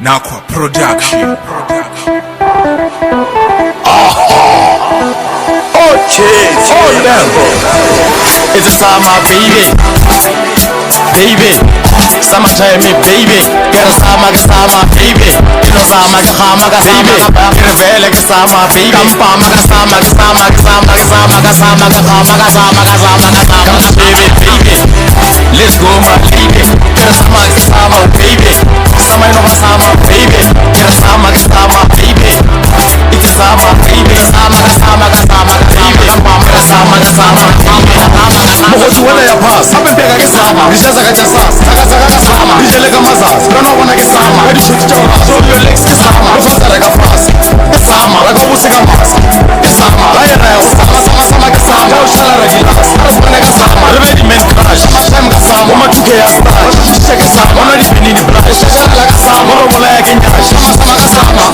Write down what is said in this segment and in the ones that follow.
Nakwa Production. Oh, cheese. Oh, level. It's a summer, baby. Baby. Summertime, baby. Get a summer, baby. You know, summer, baby. Get a vele, summer, baby. Kampama, baby, baby. Let's go, my baby. Get a summer, baby. Summer, no summer, baby. Get a summer, baby. It's a summer, baby. Mokgotsi wena ya pass gape mpeka ke sama dijasa ka tša sas tsaka ka sama dijele ka masas kana bona ke sama ka ditšhoti tša ona zolio lex ke sama le fasere ka fase ke sama la ka bose ka masa ke sama la yena ya sama ke sama ka o šalara gilas a resepane ka sama re be di-man crush matime ka sama o matuke ya stash šiše ke sama ona dipenini brush šašalela ka sama o robola ya ke nyash sama ka sama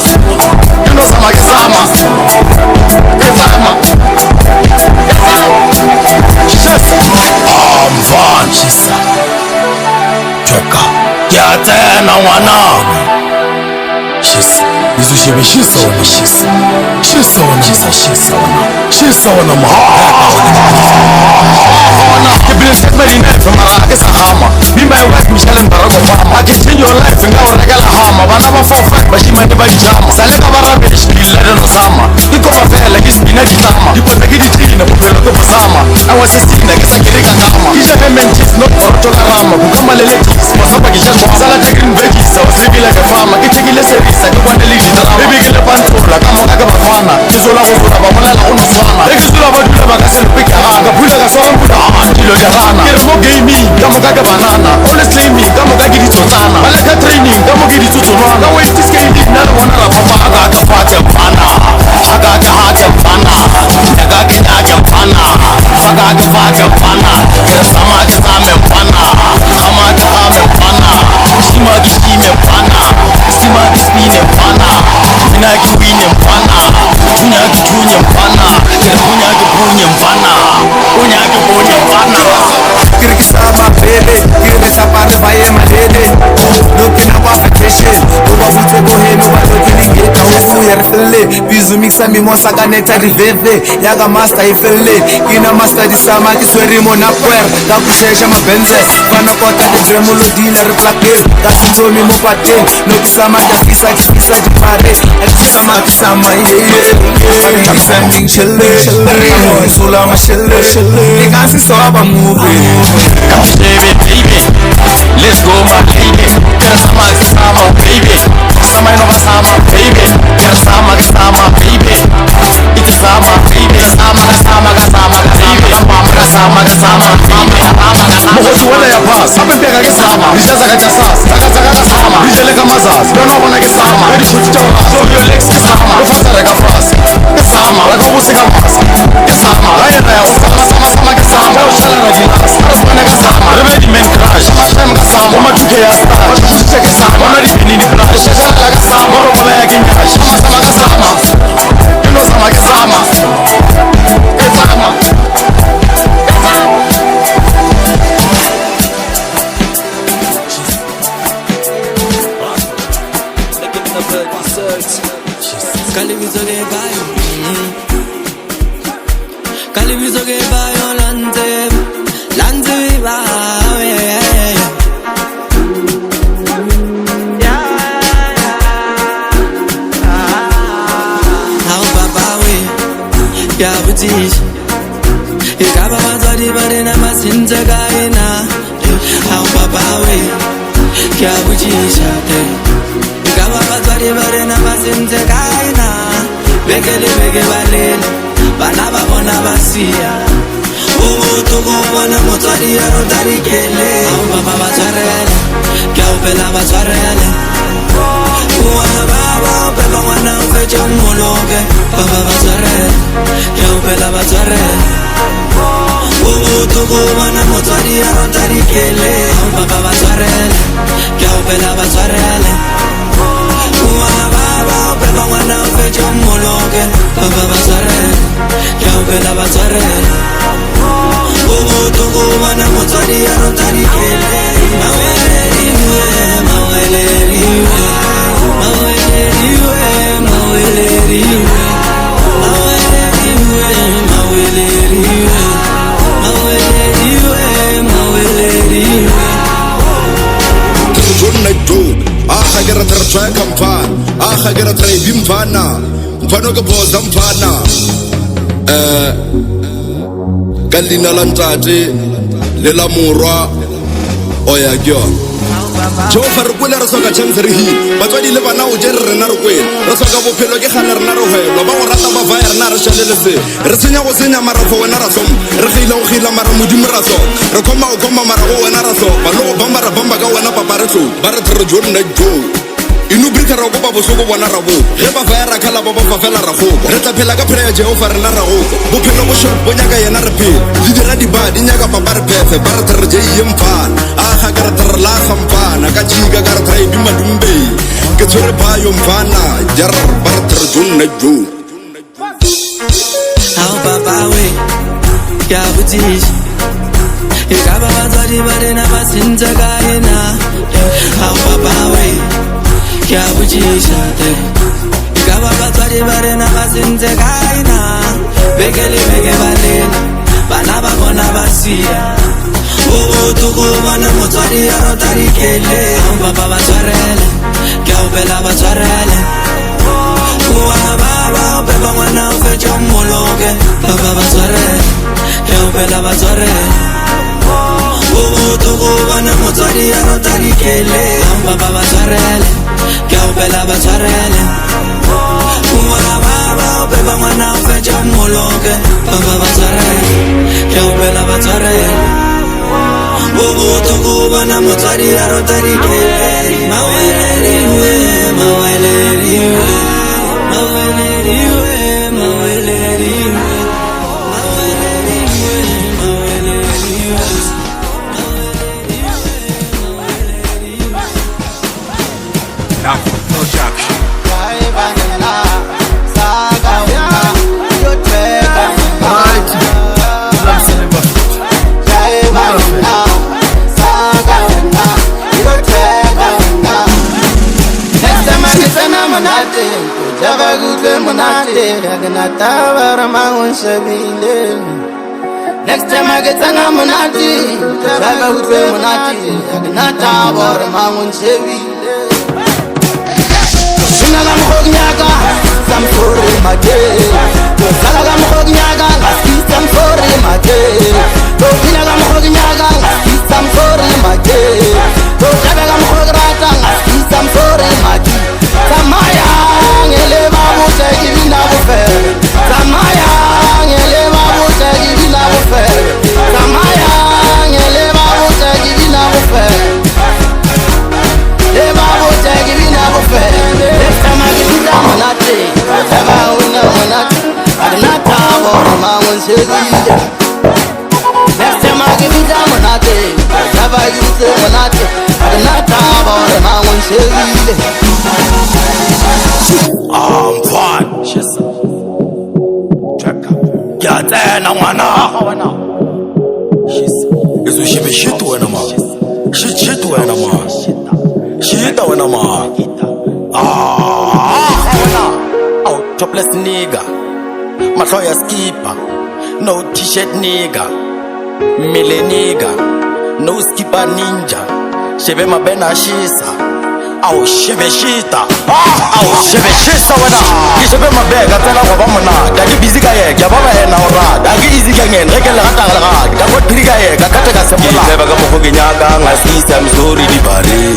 ke no sama ke sama ke sama Van Shisa Tweka Kyatena ngwananga Shisa Izushebe shisona shisa Shisona Shisona Kibile set me in life mara ke sahama Be my wife Michelle Barack Obama I can change your life ngawo regala hama Bana ba for fact bashimane ba jama Sale ka ba rubbish dilele no sama Iko ba vela ke spina ditama Dipota ke ditina bophelo ke bosama I was 16 ke sa ke ka ngama Ke je mentis no porto ka rama Bukama lele tis Masapa ke je sala ke green veggies So sibila ke fama Ke tekile service ke kwane le ditrama Baby ke le pantola ka moka ke bafana Ke zola go zola ba molela go no swana Ke zola ba dula ba ka selfie ka ga Phula ka sora mpuda dilo di rana Ke re mo gaming ka moka ke banana Honestly me ka moka ke ditsotsana Ba le ka training ka moka ke ditsotsonwana Wait this game na re bona ra papa aga ka fate bana Aga ka hate bana Aga ke nyake bana Aga ke fate bana Ke re sama ke same bana Ama ke hame bana Shima ke shime bana Sima ke spine bana Mina ke wine bana Tunya ke tunye bana Ke re punya ke punye bana Punya ke punye bana Kiri ke sama baby Kiri ke sapare baye malede Looking up off vacation Uba futwe go hemi wa looking ingeta Ufu ya refele Bizu mixa mimosa kaneta riveve Yaga master ifele Kina master di sama kisweri mona puer Kakushesha mabenze Vana kota di dremulo dila replake Kasinzomi mopate No kisama kafisa kifisa di pare Kisama Kisa ming shelle Sula ma shelle Nikansi soba movie Baby Let's go my baby Get sama baby Sama no sama baby Get sama baby It's sama baby Sama baby Mokgotsi wena ya pass gape mpeka ke sama dijasa ka tša sas tsaka ka sama dijele ka masas kana bona ke sama ka ditšhoti tša ona zolio lex ke sama le fasere ka fase ke sama la ka bose ka masa ke sama la yena ya go sama ke sama ka o šalara gilas a resepane ka sama re be di-man crush matime ka sama o matuke ya stash šiše ke sama ona dipenini brush šašalela ka sama o robola ya ke nyash sama ka sama ke no sama ke sama ke sama Kalibizo ke bayo lante viva How papa we ya butisha Ikaba bazali barena masinze kaina How papa we ya butisha Ikaba bazali barena masinze kaina Beke balele Bana ba bona basia Ubutu kubona motswadi ya rotarikele Au baba batshwarele Ke a upela batshwarele Uwana baba upela ngwana ufeche mmoloke Baba batshwarele Ke a upela batshwarele Ubutu kubona motswadi ya rotarikele Au baba batshwarele Ke a upela batshwarele Uwana baba upela ngwana ufeche mmoloke Baba batshwarele Ke a upela batshwarele Ubutu kubona motswadi ya rotarikele Maweleriwe try kamfana akha ke ra try bimfana mfano ke boza mfana ka lina la ntate le la morwa oya ke yona Jehova re kwele re soka chance re hi batswadi le bana o je re rena re kwele re soka bophelo ke gane rena re hwelwa ba go rata ba vaya rena re shalele se re senya go senya mara go wena ra som re gila o gila mara modimo ra so re khoma o khoma mara go wena ra so ba lo bamba ra bamba ka wena papa re tlo ba re tre jo nna jo inu brika ra go ba bosoko bona ra bo ge ba vaya ra khala ba ba fela ra go re tla phela ka prayer Jehova rena ra go bophelo bo shop bo nyaka yena re phela di dira di ba di nyaka papa re pefe ba re tre je yemfana akha ka re tre la khampana ka chiga ka re try bima dumbe ke tshwere ba yo mfana jar ba re tre jo nna jo How papa we ya butishi Ikaba batswadi ba rena ba sentse ka ena How papa we ya butishi Ikaba batswadi ba rena ba sentse ka ena Bekele beke ba lena bana ba bona ba sia O tuku bana motswadi ya rotari kele How papa ba tshwarele ke o pela ba tshwarele Wa baba beba ngwana o fetša mmoloke Baba ba tshwarele ke o pela ba tshwarele O tuku bana motswadi ya rotari kele Baba ba tshwarele ke o pela ba tshwarele Wa baba beba ngwana o fetša mmoloke Baba ba tshwarele ke o pela ba tshwarele O tuku bana motswadi ya rotari kele Maweleliwe, maweleliwe Java good monate, Aganata, Raman Shabile. Next time I get an amonati, Java good monati, Aganata, Raman Shabile. Sinagam Hognaga, some for my day. Salagam Hognaga, some for my day. Sinagam Hognaga, some for my day. Javagam Hograta, some for my day. Samaya, eleva bote givina bufere. Samaya, eleva bote givina bufere. Samaya, eleva bote givina bufere. Eleva bote givina bufere. Next time I give you monate, never una monate. Agnata bora mawon shebile. Next time I give you monate, never use monate. Agnata bora mawon shebile. Fine. Yatena mwana Isu shibe shitu wena ma Shitu wena ma Shita wena ma Oh, topless nigga Mahloya skipper No t-shirt nigga Mile nigga No skipper ninja Shebe mabena shisa Aw shebe shita Aw shebe shisa wena Kishebe mabega tena kwa bamona Dagi busy ka ye Kya baba he na ora Dagi easy ka ngen Reke le gata gata Dako triri ka ye Kakate ka sembola Kile baga mokhoge nyaka Ngasisa msori di bari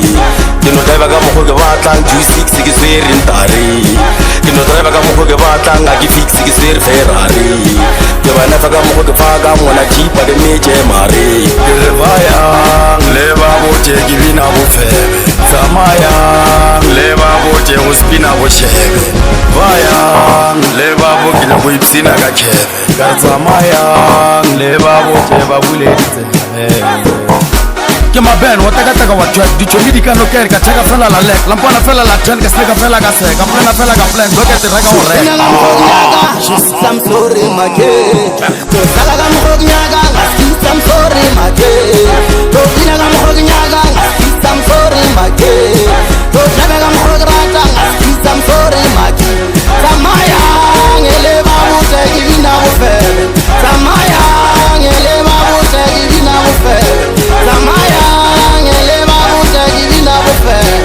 Kino tae baga mokhoge batlang Juice 6 kisweri ntari Kino tae baga mokhoge batlang Aki fix kisweri Ferrari Keba nefa ka mokhoge faga Mwana jipa de meje mari Kile vaya Leba boche kivina bufebe Samaya leba boche uspina boshebe Vaya leba bokile kuipsina kakebe Katsamaya leba boche babule ditse Ke maben watakataka wa track Dicho midi kano keri kachaka fela la lek Lampana fela la ten kaslega fela kase Kaplena fela ka plan Doke te rega ore Sinagam Hognaga, some sorry make Salagam Hognaga, some sorry make Sinagam Hognaga, some sorry make Javagam Hograta, some sorry make Samaya, eleva bote givina bufere Samaya, eleva bote givina bufere Samaya, eleva bote givina bufere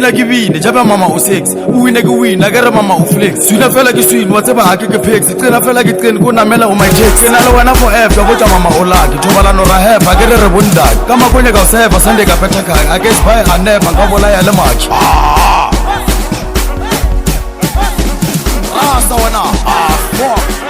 bina ke bine jaba mama o sex o wine ke win a ke re mama o flex swina fela ke swin wa tseba ha ke pex tsena fela ke tsena ko namela o my checks tsena le wena forever go tja mama o laki thobalano ra have ke re bondaki ka makonya ka save Sunday ka phetha ka I guess by a never ka bola ya le maki sawana fuck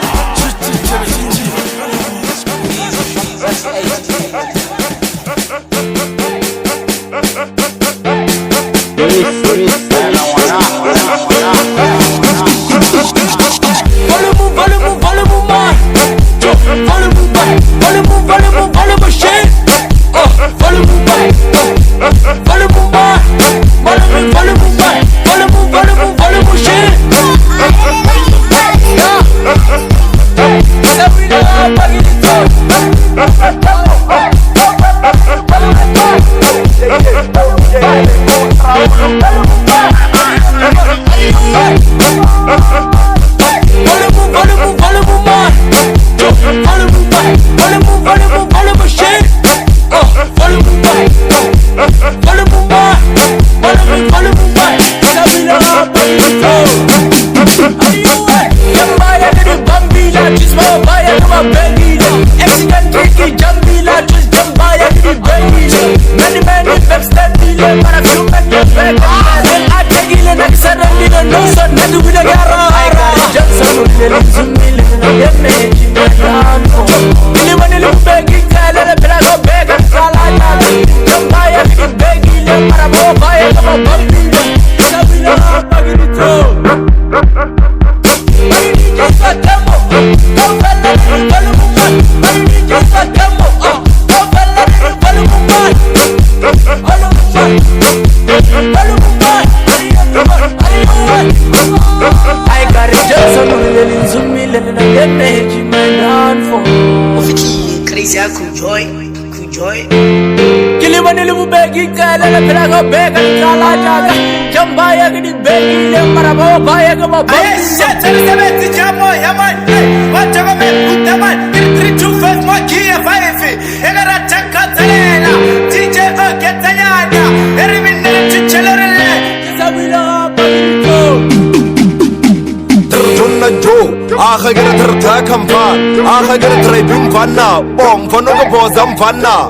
Akha gana tarta kampan Akha gana traipin vanna Bom fano ka bozam vanna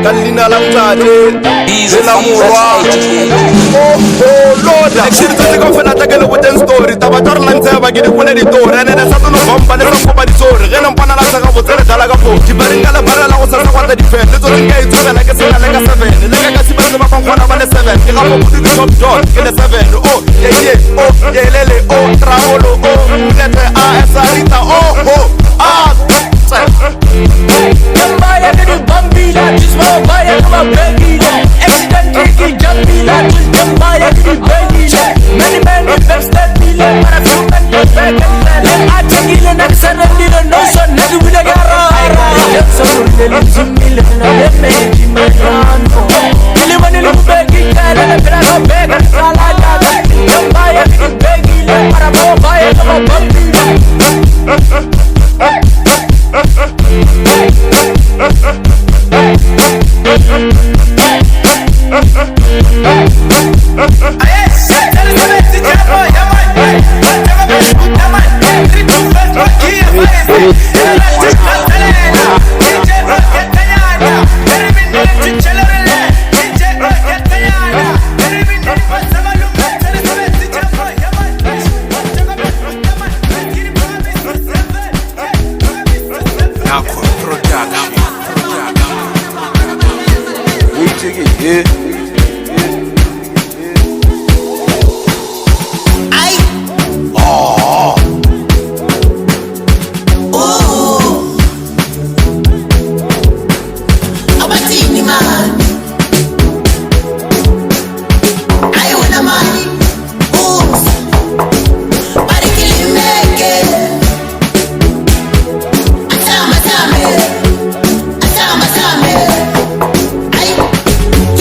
Kallina lamtade Zela murwa Loda Ekshiri tse ka fela takele wuten story Tabator lantse ba gidi kule di tori Nene sato no bomba ne sa koba di tori Gena mpana la saka botere dala ka po Tibaringa la bara la go sasa kwata di fen Lezo ringa itsobe la ke sena le ka 7 Le ka si ba se ba konkwana ba le 7 Ke ga po buti di top dog ke le 7 Oh yeah oh yeah lele oh traolo oh Mulete a esarita oh ah Jambaya ke di bambila Jismaya kama begila Accident kiki jambila Jambaya ke di begila Many pepstep bila Para fumen ke begila Atagila na kisarandila No son na duwila gara Jamsa zumile na yemeji mayanko Kilimani lubegi kala na pera ko bega Sala jaga Jambaya ke di begila Para bobaya kama bambila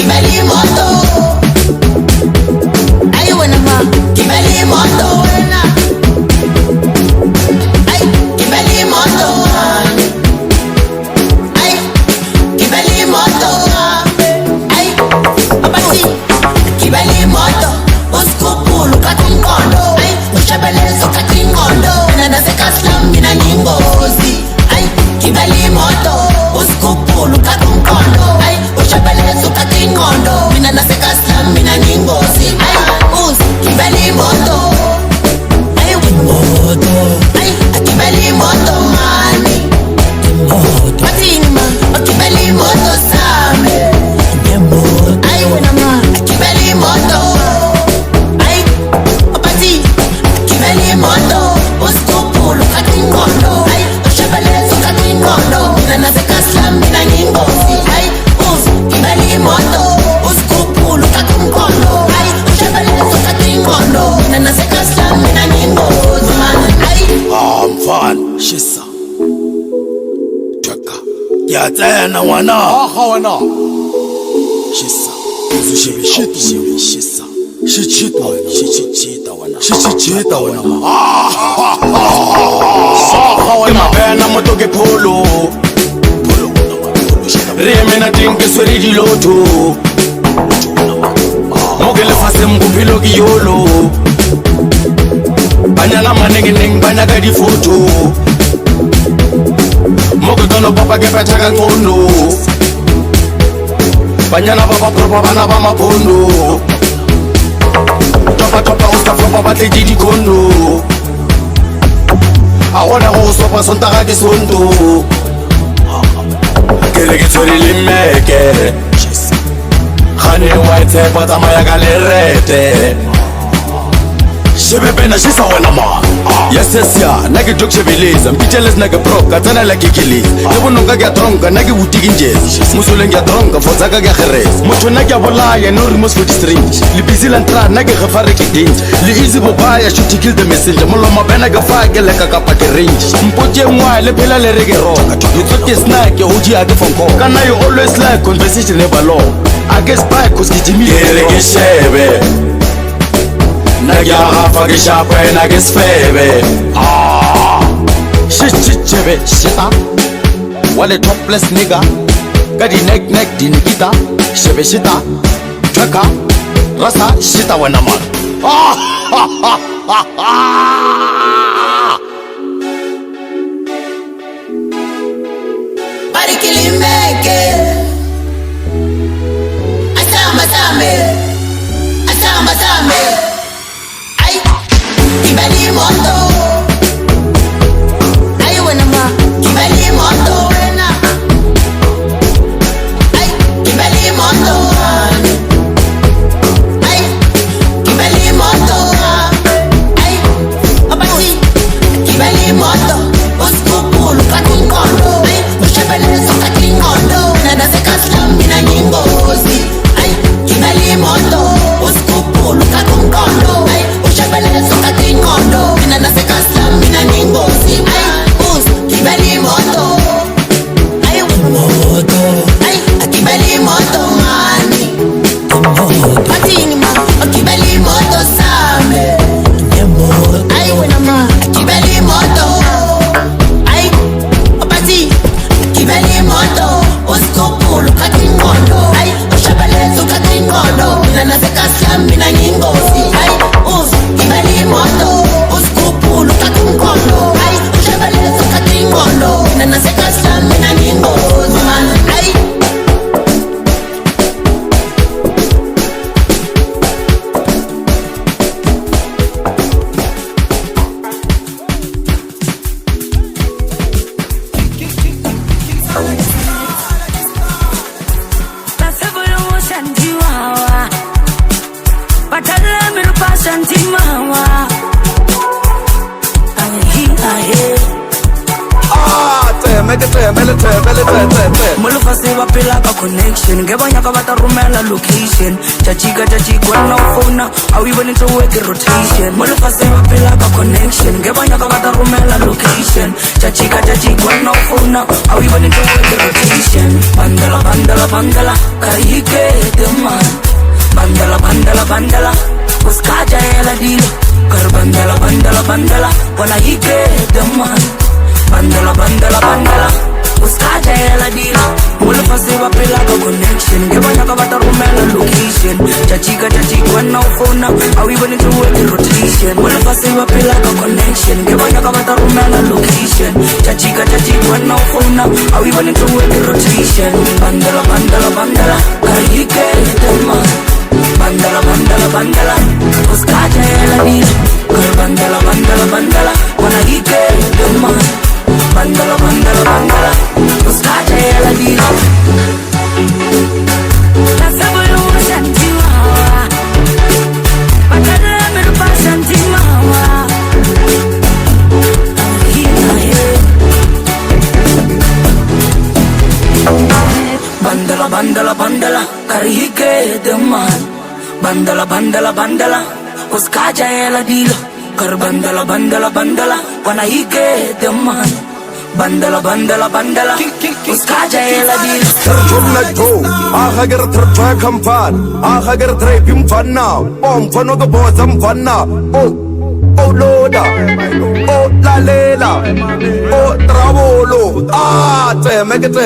Bali Ya tsena ngwana ga wena shisa uzushebe shisa shichita wena ga wena bena motoke pholo re mena tinke swere diloto mo ke lefase mbophelo ke yolo banyana manengeneng banya ka difoto mo ke tono papa ke phetha ka qondo banyana ba ba propa bana ba maphondo topa o staflopa ba tle di kondo a gona go sopa sontaga ke sonto ke le ke tshwere le mmeke gane wa tshepa tsamaya ka lerete shebe pena shisa wena ma yesesya na ke jok shebeleza mpiteles na ke proka tsena la ke kele ke bononka ke a tronka na ke butiki njesi musoleng ke a tronka fotsaka ke a geresa motho na ke a bolaya no remorse for the strange le busy lantra na ke gefare ke danger le easy bobaya shoot to kill the messenger moloma bena ke fa ke leka kapa ke range mpotse ngwa le phela le re ke roka you thought ke snack o di a ke phone call kana you always like conversation never long I guess by cause ke jimi ke shebe Nagyaga ke shape nage sfebe Shit shita Wale topless nigga Gadi neck di nikita Shebe shita Traka Rasa shita wena man Bari kilimeke Asamba Kibali moto Ay wena ma Kibali moto wena Ay Kibali moto Ay Kibali moto Ay Abasi Kibali moto Uskupulu katingondo Ay Ushebele soka tingondo Nada se kaslam mina nyingozi Ay Kibali moto Uskupulu katingondo Ay Ushebele soka tingondo Mina nase kaslam mina nyingozi Ay Us Kibali moto Ay moto Ay Kibali moto mani Patini ma Kibali moto same Ay wena ma Kibali moto Ay Opati Kibali moto Uskopulu katingondo Ay Ushebele soka tingondo Mina nase kaslam mina nyingozi Ay Us Kibali moto Uskopulu katingondo Ay Ushebele soka tingondo Mina nase kaslam mina nyingozi man Ay Molofase ba pela ka connection Ge banya ka bata rumela location Chachika wena ufona Au even into work rotation Molofase ba pela ka connection Ge banya ka bata rumela location Chachika wena ufona Au even into work rotation Bandala Karike the man Bandala Uskaja ela dilo Kar bandala Wana hike the man Bandala Uskaja ela dilo Molofase ba pela ka connection Ge banya ka bata rumela location Chachika wena ufona Au even into work rotation Molofase ba pela ka connection Ge banya ka bata rumela location Chachika wena ufona Au even into work rotation Bandala Karike the man Bandala Uskaja ela dilo Kar bandala Wana hike the man Bandala Uskaja ela dilo Nasabulu shantimawa Bakadala merupa shantimawa Bandala Karike the man Bandala Uskaja ela dilo Kar bandala Wana hike the man Bandala, bandala, bandala Uskaja ela di Jumnato, Hagar Tra Kampan, Hagar Tra Pimfana, Fano the Bottom Fana, Oh Loda, Oh La Lela, Oh Travolo, Melite,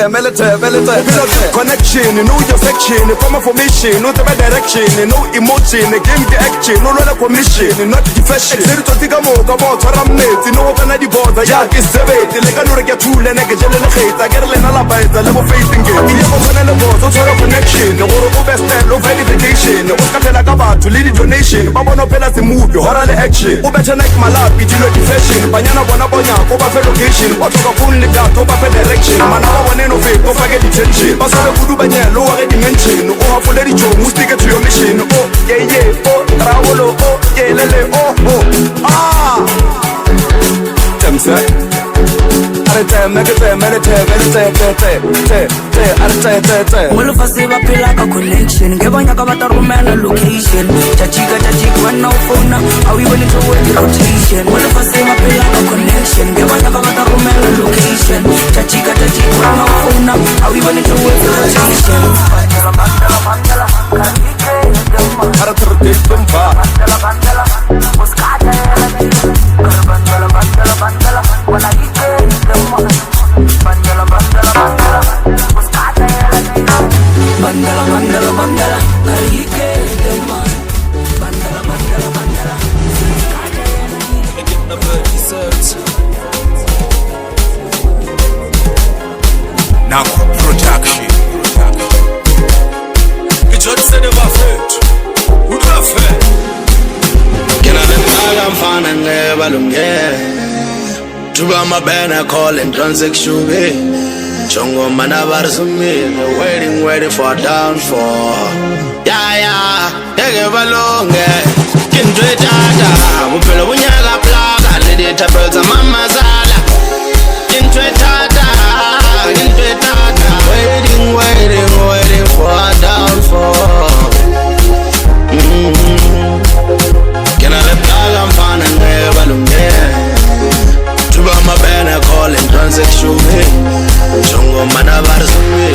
connection, know your section, from a formation, not a direction, no emotion, game the action, no other commission, not defection. To think about Ramnet, no open at the border, Yak is the way, the Leganura get two and I get a girl and a labba, the level facing game. You never went on the board, so a connection, the world of best and no verification, the Wakataka to lead donation, Baba no Pelas move, your oral action. Better like my lab, be no defection, Banyana Bonaboya, over location, or to a full liquor, over direction, Manava one no fake, over get detention. Pastor Kudubanya, lower dimension, or for Lady Joe, who stick to your mission. Oh, yeah, oh, Ravolo, oh, yeah, lele, oh, Temsa. All of us have a like a connection. Give on your government location. Chachika, one no phone. Are we willing to work the rotation? All of us have a like a connection. Give on your government location. Chachika, one no phone. Are we willing to work the rotation? Bandala, bandala, bandala, karike dema. Bandala, bandala, bandala. Making the bird deserves. Now production. It's just said about it. Who got fed? Can I let I'm fine and never long to buy my banner calling transaction. Chongo manabar sumi, waiting for downfall. Yeah, take a balonge. Kindred tata, upelo bunyaga plaga, lady tapers a mama zala. Kindred tata, waiting for downfall. Can I let I'm fun and never long to buy my banner calling transaction. Chongo manabar sumi,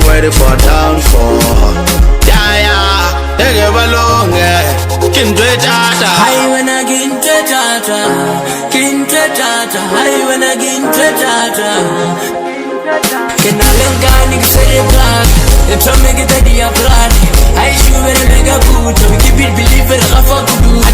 waiting for downfall. Yeah, take a balonge. Kindred tata, I wanna get tata, kintata, I wanna get tata. Can I let go say black? It's a make it a dia plan. I should make a good, we keep it believe it, I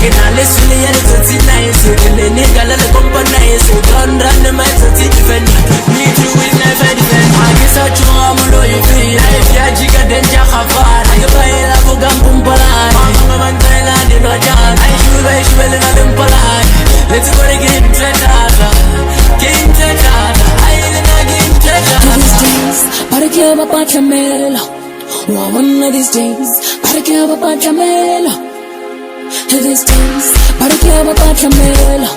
can listen to it, it's nice. The nigga let the company, so don't run the match, it's defend. Me too with my defend. I guess I chew on the loyalty. If you are jigga, then you have fun. I buy a love of Gampumpala. I'm Thailand in Rajan. I should well in Alumpala. Let's go again, Tata. King Tata. I didn't again, Tata. Para que eu vá pra Chamela. One of these days, para que eu vá pra Chamela. These days, para que eu vá pra Chamela.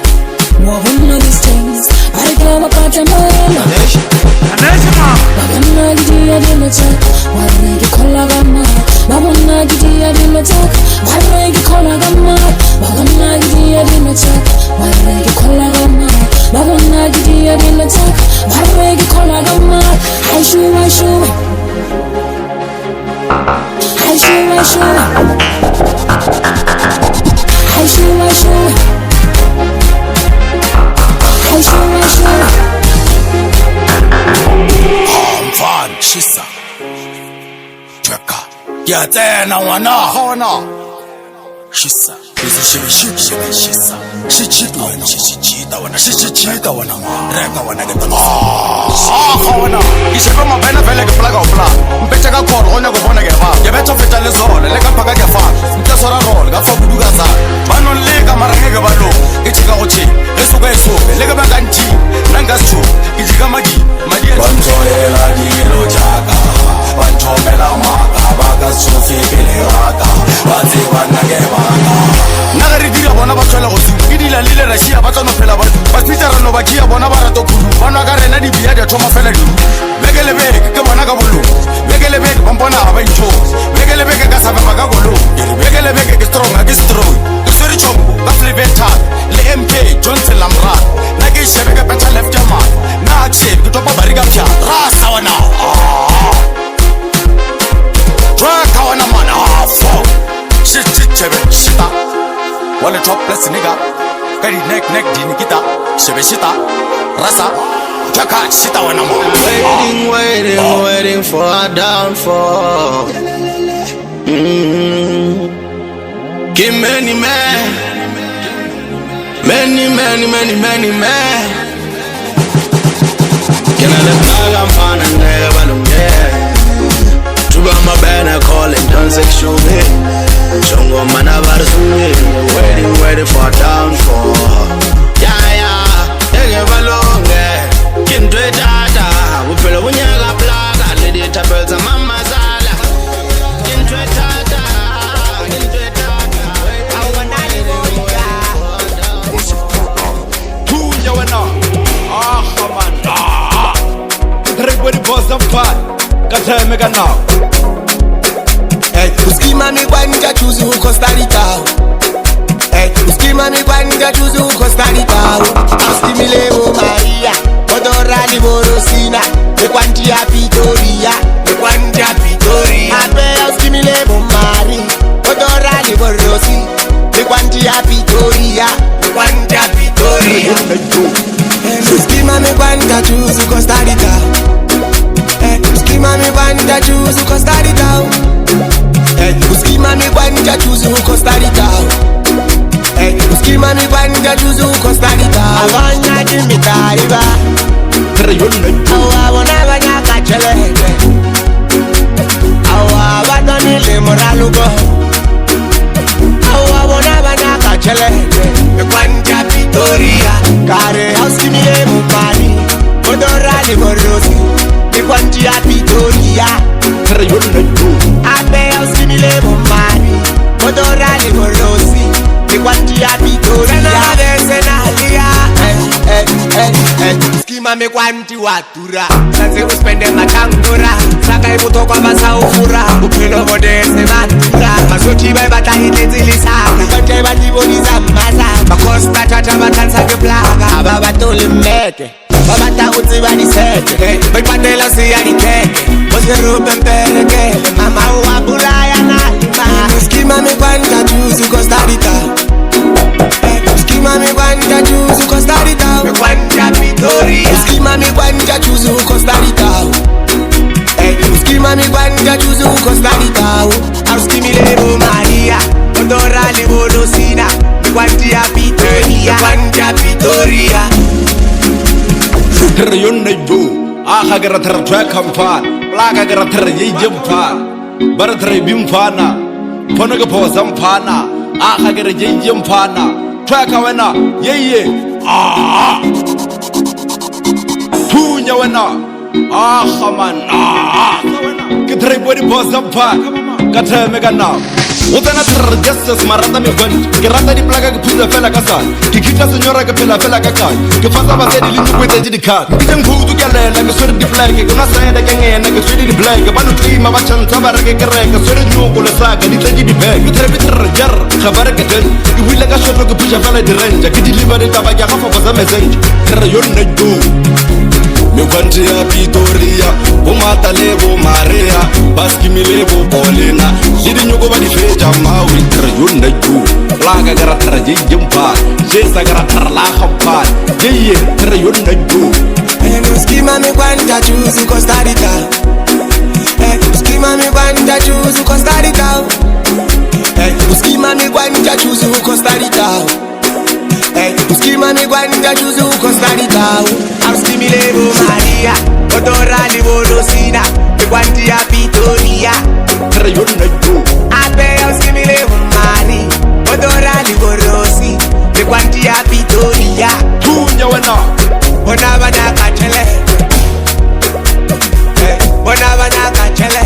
One of these days, para que eu vá pra Chamela. Babana gidiya di matak, warregi kola gamma. Babana gidiya di matak, warregi kola gamma. Babana gidiya di matak, warregi kola gamma. Babana gidiya di matak, warregi kola gamma. I shoot. I shoot. Fun, shisa, cheka, yatena wana hona, shisa, shisa, shichita wana, reka wana geta hona, isheba mabena vele ke plaga opla, mpete ka koro ona go bona ke ba, ke betho feta le zone le ka phaka ke fa, mtesora roll ka fa buduka za, bano le ka marenge ke balo, ke tsika go thi, le suka le ke ba kanti, nanga schu, ke tsika madi bantoela dilo jaka, bantomela maka, baka sofi pele raka, batsi bana ke baka. Naga re dira bona ba tswela go tsu, ke dila lile ra sia ba tsano phela ba, ba tsitara no ba kia bona ba rato khulu, bana ka rena di bia di thoma fela di. Bekele beke ke bona ka bolo, bekele beke bompona ba intho, bekele beke ka sabe ba ka golo, bekele beke ke strong ke strong, ke swere chombo ka flavor le MP Johnson Lamra, na ke shebe ka peta left jama, na Wale topless nigga. Kari neck di Nikita. Shebe shita. Rasa. Jaka shita wana mo. Waiting for a downfall. Give many men. Many men. Can I let I'm fine and never know to buy my banner calling don't sexual me. Chongo man waiting for a downfall. Yeah, they give a long Kinto data, we feel when you got black, lady tables and mama zala. Kinto data, I wanna everybody boss them fat. Kata mega now. Hey, uskima mi kwanja choose who Costa Rica. Hey, uskima mi kwanja choose who Costa Rica. Uskimile Maria, Odora di Borosina, me kwantia Pitoria, Ape uskimile Mari, Odora di Borosi, me kwantia Pitoria, Uskima mi kwanja choose who Costa Rica. Uskima mi kwanja choose who Costa Rica. Uskima mi kwanja choose who Costa Rica. Uskima mi kwanja choose who Costa Rica. Avanya jimitariba. Awa bona banya kachele. Awa badani le moralugo. Awa bona banya kachele. Me kwanja Pitoria. Kare uskimi le mumani. Odora le borosi. Me kwanja Pitoria. Ape uskimile mumani. Odora le borosi. Me kwanja Pitoria. Skima me kwanti watura. Sanse uspende matangura. Saka ibuto kwa basa ufura. Upilo modese matura. Masoti bai bata hitezi lisaka. Bante bati boniza maza. Makosta tata batansa ke plaga. Aba batole meke. Babata uti bani seke. Bai pandela si ya diteke. Ose rupe mpereke. Mama uwa bulaya na lima. Skima me kwanta juice Costa Rica. Skima me kwanja choose Costa Rica. Me kwanja Pitoria. Skima me kwanja choose Costa Rica. Skima me kwanja choose Costa Rica. Skimile Maria, Odora le Borosina. Me kwanja Pitoria. Yon na jo. Aha gara tar track kampan. Plaga gara tar yijimpan. Bara tar bimfana. Ponaga po zampana. Aha gara yijimfana. Track wena, yeah. Tunya wena, man, get everybody boss up part, got her mega now. What another justice, Marata me went, Gerata di Plaga put the fella casan, Kikita Senora Capella Fella Cacan, Kifasa was ready to with the card. You can go together like a sort of flag, you cannot say again like a sweetie black, a band of tree, Mamachan, Tabaraka, a sort of new Polasac, and it's a giddy bag, you tell me to jar, Tabaraka, you will like a shot of push a fella the range, I can deliver it up a half of a message. You're not do. Me kwantia Pitoria, Bumata lebo Maria, Baskimilebo Polina, Lidi nyoko ba di feja mawi, Yunda ju, Laga garatara jimpa, Jesa garatara la hampa, Jeye, Yunda ju. Skima me kwanja choose Costa Rica. Skima me kwanja choose Costa Rica. Skima me kwanja choose Costa Rica. Skima me kwanja choose Costa Rica. Skimile Maria, Odora le Borosina, me kwanja Pitoria. Yunda ju. Ape skimile Mari, Odora le Borosi, me kwanja Pitoria. Tunya wena, Bona bana kachele. Bona bana kachele.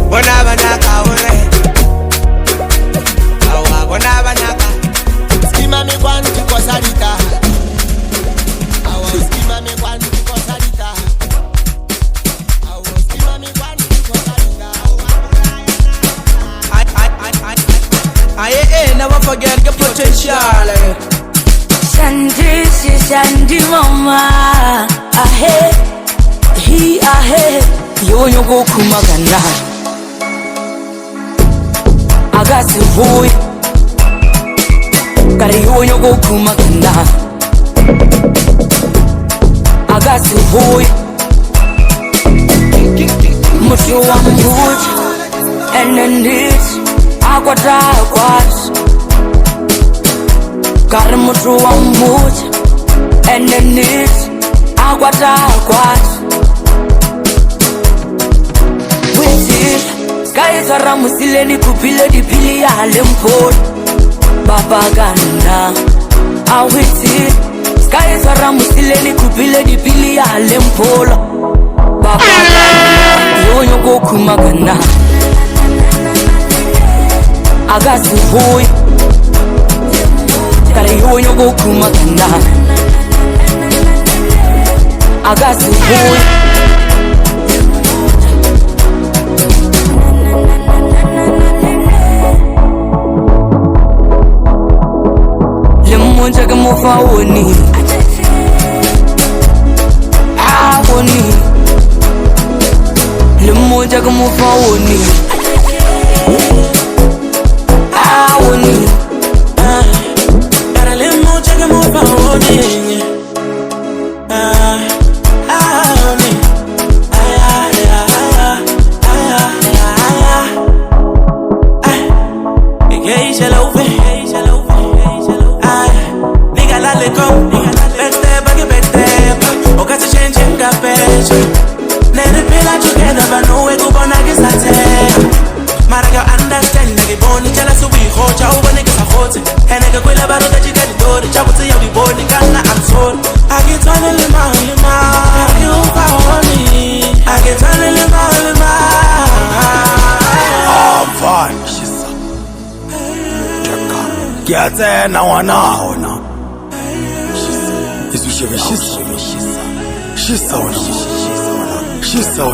Bona bana kaure. Awa bona bana ka. Skima me kwanti Costa Rica. Awa skima me kwanti Costa Rica. Awa skima me kwanti Costa Rica. I never forget the potential. Shandy mama, ahe, he ahe, yo go kumaganda. akasivuyi kariyonyo kokumakana akasivuyi mutu wa mbuti enendisi akwatakwasi kari mutu wa mbuti enendisi akwatakwasi witila skayisara musileni kupile dipili ya lempoli babagana awitila skayisara musileni kupile dipili ya lempola babagana yonyo kokumagana akasivuyi kari yonyo kokumagana akasivuyi lemonja ke mofa woni woni lemonja ke mofa woni woni para lemonja ke mofa woni Kiate na wanaona She's so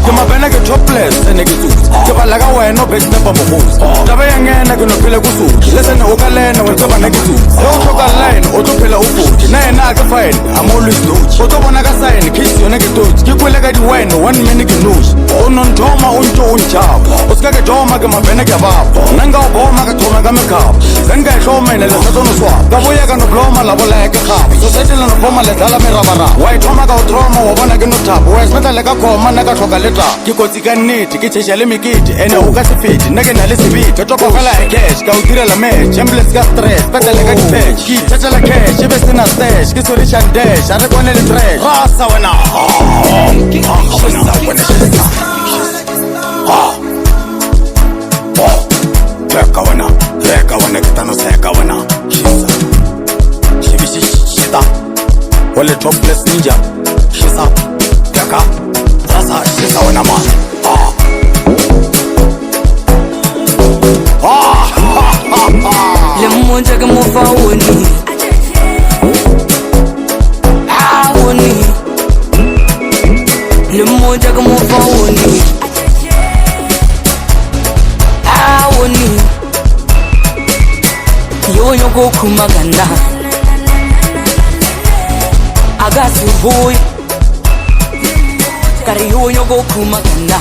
Kima bena ke topless ene ke suit ke ba laga wena be step mo host taba yangena ke no phela ku suit listen o ka lena we taba na ke suit yo shoka line o to phela o futhi na ena ke fine I'm always doge o to bona ka sign kiss yona ke doge ke kwele ka di wine 1 minute ke nose o non toma o nto o nchaba o ska ke doma ke mabena ke baba nanga o boma ka thoma ka makeup zenga e shoma ene le tso no swa ka boya ka no bloma la bola ke khaba so settle no boma le dala merabara wa thoma ka o troma wa bona ke no thabo wa smeta le ka khoma na ka thoka leta ke kotsi ka nnete ke tshesha le mekete ene o ka se fete nna ke na le sebete topa fela cash ka o direla match ambulance ka stress patela ka di-patch ke ithatela cash ebe sena stash ke sori shandash a re kwane le trash rasa wena Reka wena ke tano seka wena shita wale topless ninja shisa kaka rasa shisa wena man lemonja ke mofa woni woni lemonja ke mofa woni woni yonyo kokumagana akasivuyi kari yonyo kokumagana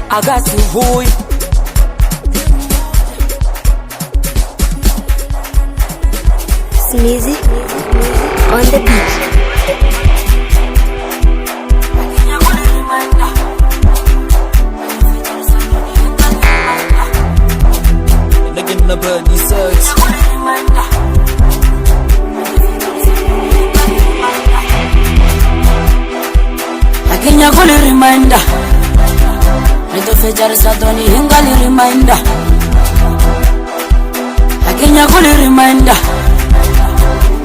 akasivuyi Sneezy on the beat. Nagin na birdie search Akinya kuli reminder Nito fejar satoni hingali reminder Akinya kuli reminder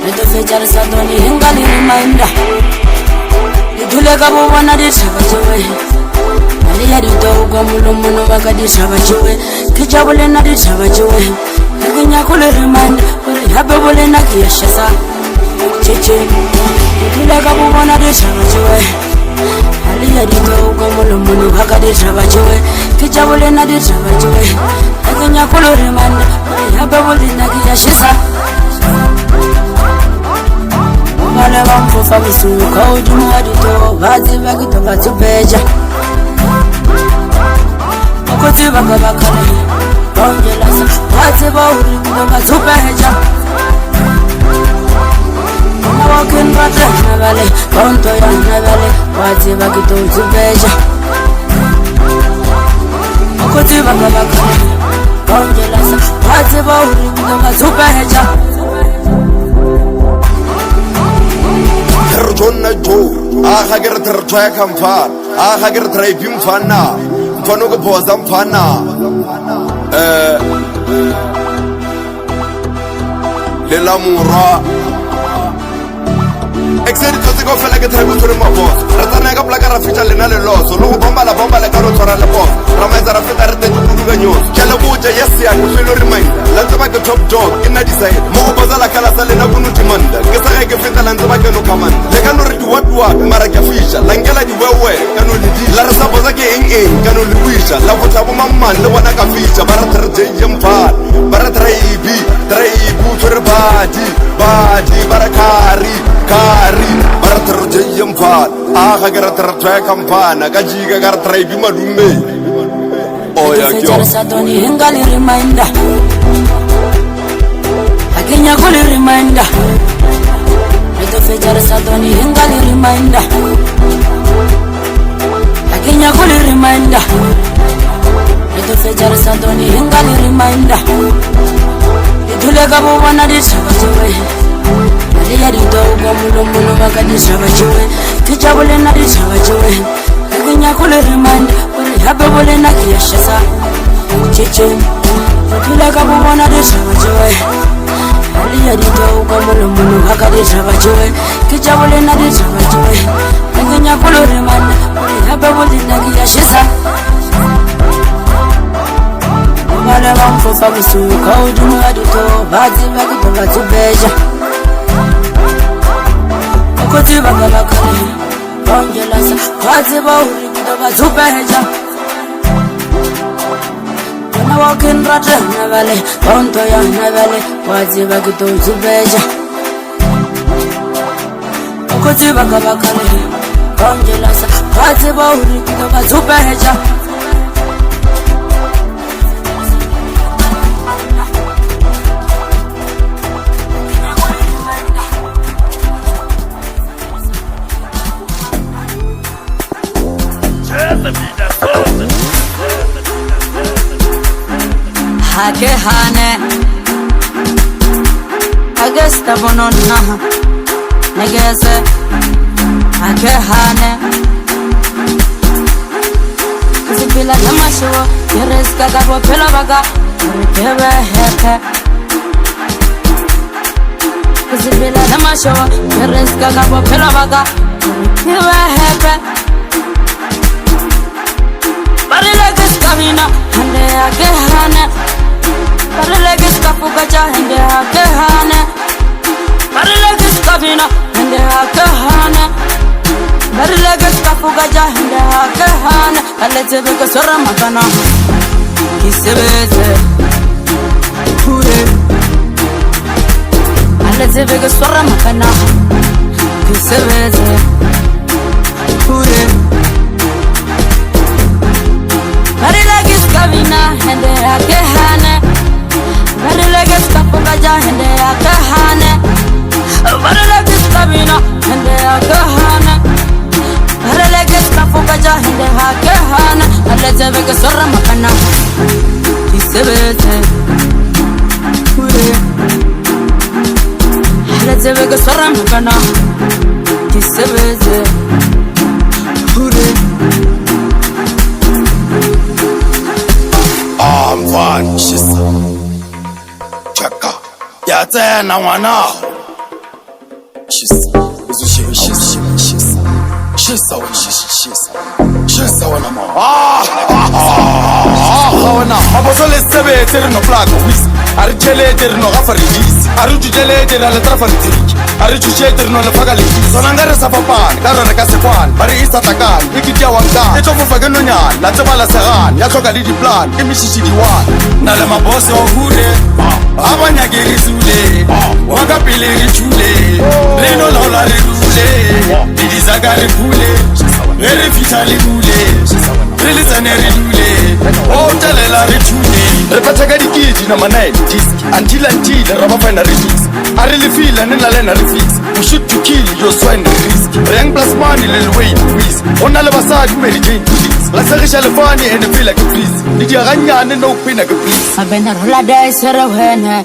Nito fejar satoni hingali reminder Idule kabo wana disaba chewe Aliya dito kwa mulumu waka disaba chewe Kijabule na disaba chewe Akinya kuli reminder Kuli hape bule na kiyashasa Cheche Idule kabo wana disaba chewe Aliya dito kwa mulumu waka disaba chewe Kijabule na disaba chewe Akinya kuli reminder Kuli hape bule na kiyashasa Mane bamfufa musuka ujumu adito Vazi vakito vatupeja Ukoti baka bakale Bongela sa Wati bauri Ndoba tupeja Walking rata navale Konto ya navale Wati bakito tupeja Ukoti baka bakale Bongela sa Wati bauri Ndoba tupeja Jonna Jo, hager tertoya kampar, hager traipim fana, fano ko bozam fana. Lela mura. Exeri tose ko fela ke traibo tore mabos. Ratana ka plaka rafita lena le loso, lo bomba la karo tsora le boss. Ramaiza rafita rete tudu ga nyos. Kala buja yes ya ko felo reminder. La tsaba ke top dog ina decide. Mo go bazala kala sale na kunu timanda. Ke sa ke fita la tsaba ke no command. Le ka no re what mara ke fisha. La ngela di wewe ka no le di. La rasa boza ke ka no le wisha. La botsa bo mamman le bona ka fisha. Bara terje yempa. Bara traibi tore badi bara kari bara terje yempa. Hager tertoya kampana ka jiga gar traibi madume. Oh ya kyo Satoni hingali reminder Akinya kuli reminder Eto fejara Satoni hingali reminder Akinya kuli reminder Eto fejara Satoni hingali reminder Itule kabo wana disaba jowe Aliya dito ugo mulo maka disaba jowe Kijabule na disaba jowe Akinya kuli reminder Happy bole na kiyashasa Chiche Tula kabu wana disaba jowe Aliya dito ugo mulo maka disaba jowe Kijabule na disaba jowe Akinya kuli reminder Happy bole na kiyashasa Wale wamfofa musuka ujumu adito Bazi bagito batubeja Ukoti baka bakale Bongela sa Bazi bauri kuto batubeja Wana walking rata navale Konto ya navale Bazi bagito batubeja Ukoti baka bakale Bongela sa Bazi bauri kuto batubeja Hake hane Agesta bononna Negese Hake hane Kizipila namashiwo Yereska gabo pila baga Rikebe heke Kizipila namashiwo Yereska gabo pila baga Rikebe heke Barilegis kavina Hande hake hane Barilegis kafugaja Hande hake hane Barilegis kavina Hande hake hane Barilegis kafugaja Hande hake hane Alete beke sora magana Kisebeze Hure Alete beke sora magana Kisebeze Hure Barilegis kavina Hande hake hane Barilegis kafugaja Hande hake hane Barilegis kavina Hande hake hane Barilegis kafugaja Hande hake hane Alete beke sora magana Kisebeze Hure Alete beke sora magana Kisebeze Hure Amfan shisa Chaka Yatena wana Shisa Shisa wana ma wana Abosole sebe tere no plaga wisi Arichele tere no gafarilisi Arijujele tere ale trafaritiki Arijujele tere no le fagaliki Sonangare sapapani Karo reka sekwan Bari isa takan Ikitia wangtan Echo fufage no nyan La tebala segan Ya choka lidi plan Imishishi diwan Nale mabose ohure Abanyagiri zule Wakapili richule Lino lola rirule Didi zagari kule Ere fitali kule Rilisa neri lule Oh Sataka dikiti na manai disc until raba find a remix. I really feel and then I learn a refix. You shoot to kill, you're swine the risk. Young plus money, little way to please. On all of a sudden, Mary Jane please. La Sarisha Lefani and feel like a please. Did you run and no pin like a please? I've been a roller dice or a winner.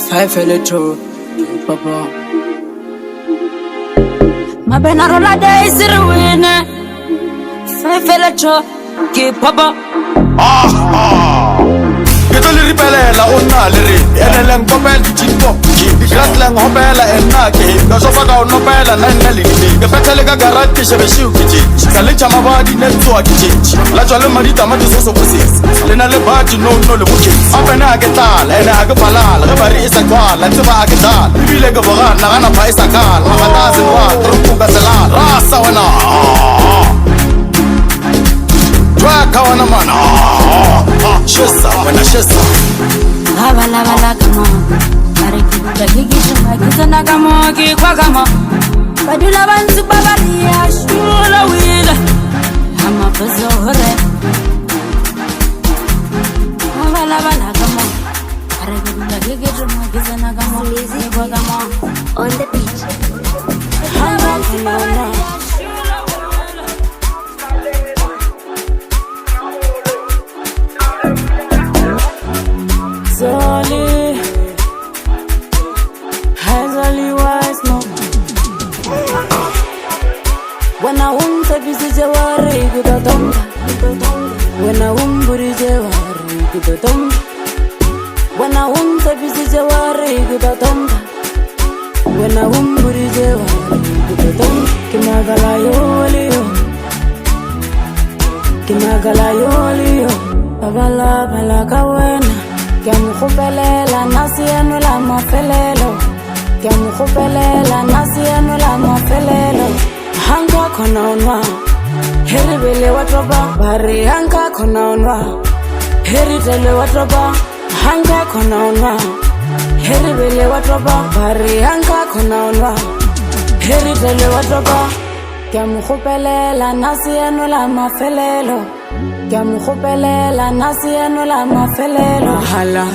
5 a little, Papa. My Benarola days are a winner. 5 a little, keep Papa. Get a little bella on Nallery, and a lang copel to Chico. The Gratlang Hopella and Naki, the Sofaga Nopella and Nelly. The Petalica Garati of a shoe kitchen. Kalicha Mavadi Network kitchen. La Jala Marita Matus also possess. Lena Lebati no the bookies. Up and Agatal and Agapala, Rabari is a call, and Tuba Agatal. We like a Boran, Nana Paisakal, Mahatas and Wat, Rupuka Salan, Rasawana. Kawana mana shesa wana shesa lava kama mariki kikishuma kizana kama kikwa kama badula bantu babalia shula wila ama bazore lava kama mariki kikishuma kizana kama kikwa kama On the beach. Zoli has only wise no. When I want to be Jawari, good at when I want to be Jawari, good at when I want to be Jawari, good at when I want to be Jawari, good at Kimagala Yolio, Babala Balakawena. Kiamukhupelela nasi yenu la mafelelo. Kiamukhupelela nasi yenu la mafelelo. Hanka kona unwa heri bele watoba. Bari hanka kona unwa heri tele watoba. Hanka kona unwa heri bele watoba. Bari hanka kona unwa heri tele watoba. Kiamukhupelela nasi yenu la mafelelo. Kiamukhupelela nasi yenu la mafelelo. Mahala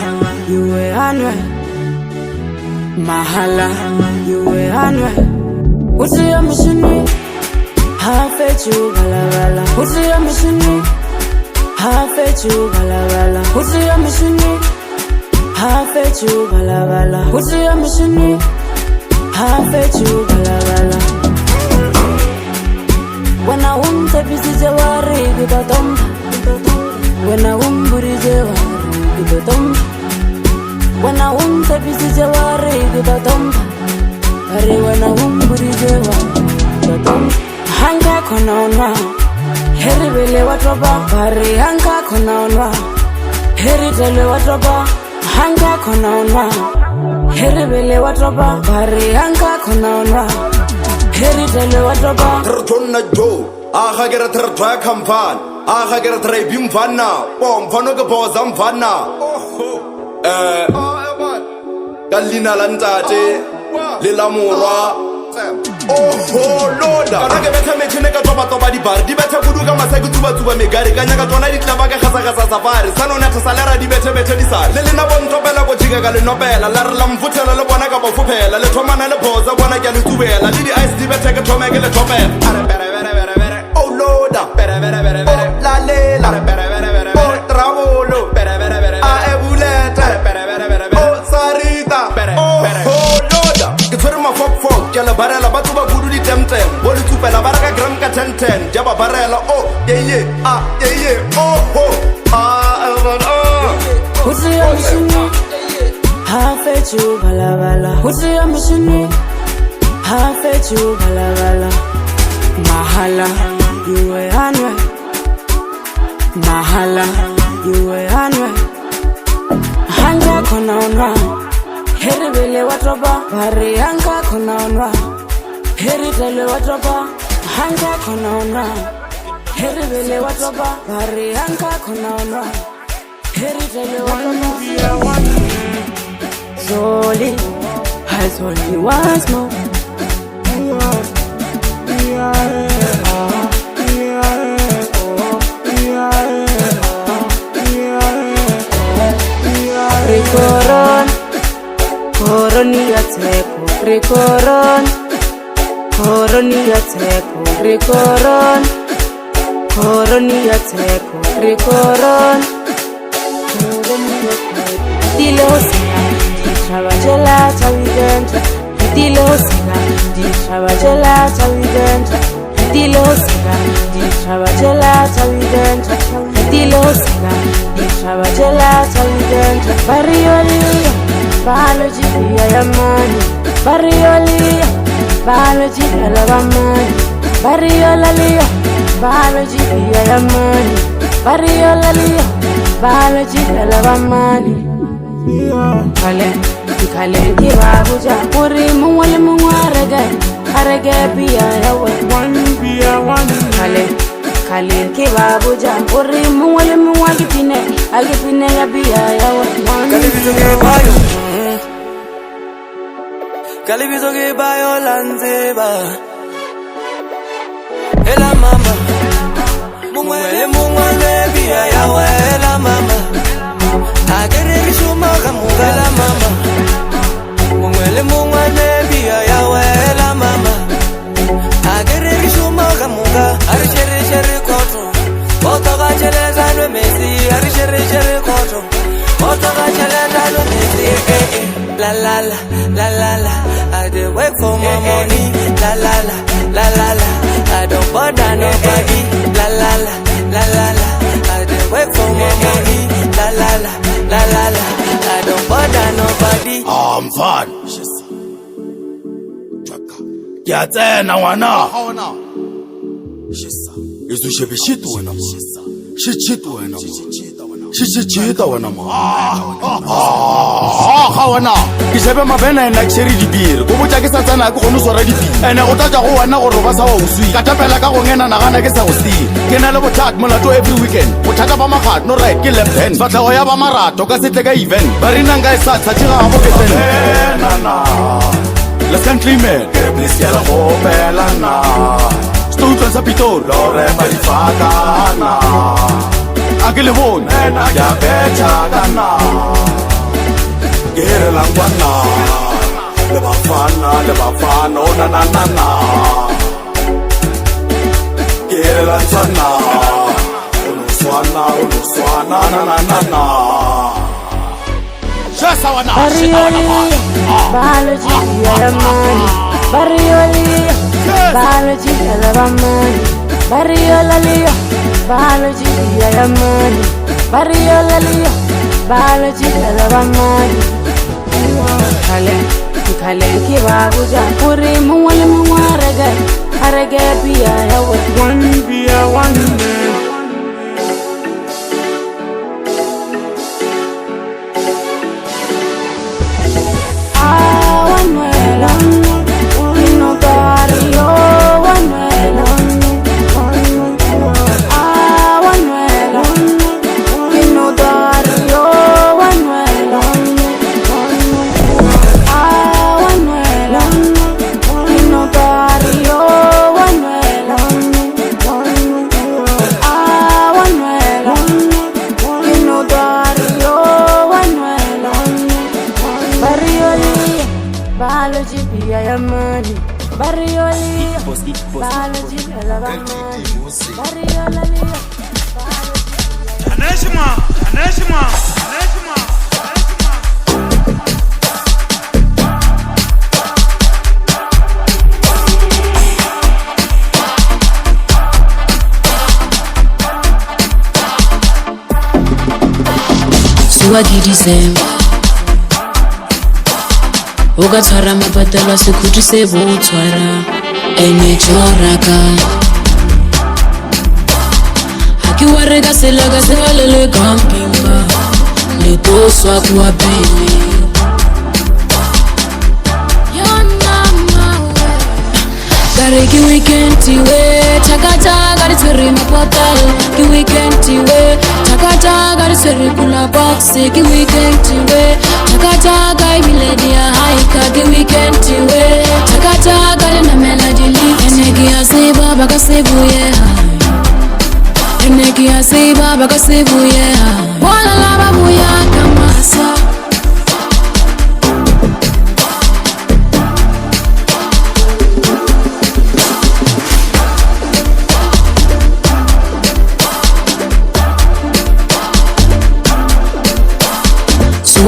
yuwe anwe, mahala yuwe anwe. Usiya mishini hafechu balabala. Usiya mishini hafechu balabala. Usiya mishini hafechu balabala. Usiya mishini hafechu balabala. When I want to be Jawari, good at when I want to be Jawari, good at when I want to be Jawari, good at when I want to be Jawari, good at Hanka Konona, Harry Bele Watoba, Barry Hanka Konona, Harry Tele Watoba, Hanka Konona, Harry Bele Watoba, Barry Hanka Konona. Heri tele watoba Tertona jo Aha gera tertwa kampan Aha gera trebim vanna Pomfano ke bozam vanna Kalina lantate Lila murwa Oh loda Kana ke betha mechene ka toba di bar Di betha kudu ka masaki tuba megari Kanya ka tona di tlaba ka khasa safari Sano na tsalera di bethe di sari Le lena bontopela go jika ka le nopela La re la mfutela le bona ka bofupela Le thomana le boza bona ke le tubela Le di ice di bethe ke thome ke le topela Are bere Oh loda bere Oh la lela bere Oh travolo bere A ebulete bere Oh sarita Oh loda Ke tsere ma fok ke le barela ba tsuba gudu di temtem Bo le tsupela ba reka gram ka 10 ja ba barela oh yeah oh Usiya mishini hafechu balabala. Usiya mishini hafechu balabala. Mahala yuwe anwe, mahala yuwe anwe. Hanka kona unwa heri bele watoba. Bari hanka kona unwa heri tele watoba. Hanka kona unwa heri bele watoba. Bari hanka kona unwa heri tele watoba. Zoli has only once more. Koronia teko Krikoron Koronia teko Krikoron Koronia teko Krikoron Dilosina Chavajela Chavidenta Dilosina Chavajela Chavidenta Dilosina Chavajela Chavidenta Dilosina Chavajela Chavidenta Barriolia Biology Yamani Barriolia Biology Alavamani Barriolia Biology Yamani Barriolia Biology Alavamani Kale kibabuja Puri muwale muwarege Arege biya yawe One biya one Kale kibabuja Puri muwale muwagipine Agipine ya biya yawe Kale bizoge bayo Kale bizoge bayo lanzeba Ela mama Mungwele biya yawe Ela mama Agere kishuma kamuga Ela mama Mungwele biya yawe Ela mama Agere kishuma kamuga Ari shere koto Otoga cheleza no mesi Ari shere koto Otoga cheleza no mesi La la la, la la la I dey wait for my money La la la, la la la I don't bother nobody La la la, la la la I dey wait for my money La la la, la la la I don't bother nobody Mfana Kiyatsena ngwana Yesu shebe shitu wena ma Shitu wena ma Shichita wena ma wena Kishebe mabena ena kisheri dibiri Kubucha kisa tsana ke gonu swara dibiri Ene go tata go wena go roba sa wa uswi Ka tapela ka go ngena nagana ke sa go si Ke na le bothata molato every weekend Bothata ba magat no right ke left hand Fatla go ya ba marato ka setle ka event Ba re nanga e sa tsathiga go ke tsena na Let's country man please get a go bela na Studio sa Pitor Lore marifata na Akile bon ena ya becha gana Gere langwana Le bafana oh na na na na Gere langwana Uluswana na na na na Shasa wana Barriolia Biology Yamani Barriolia Biology Alavamani Barriolia Biology Yamani Barriolia Biology Alavamani Kale kibabuja Puri muwale muwarege Arege biya yawe One biya one Biology biya yamani Barriolia Biology Alavamani Barriolia Aneshima Suwagi December Oga tsara mapatala sekuti sebo tsara Ene choraka Haki warega selaga sevalele kampinga Leto swa kuwa bene Gare ki weekend tiwe Chakata gari tswere mapatal Ki weekend tiwe Chakata gari tswere kula boxe Ki weekend tiwe Chakata gari miledi ya haika Ki weekend tiwe Chakata gari na melody lift Eneki ya seba baka sebu ye Eneki ya seba baka sebu ye Wala laba buya kamasa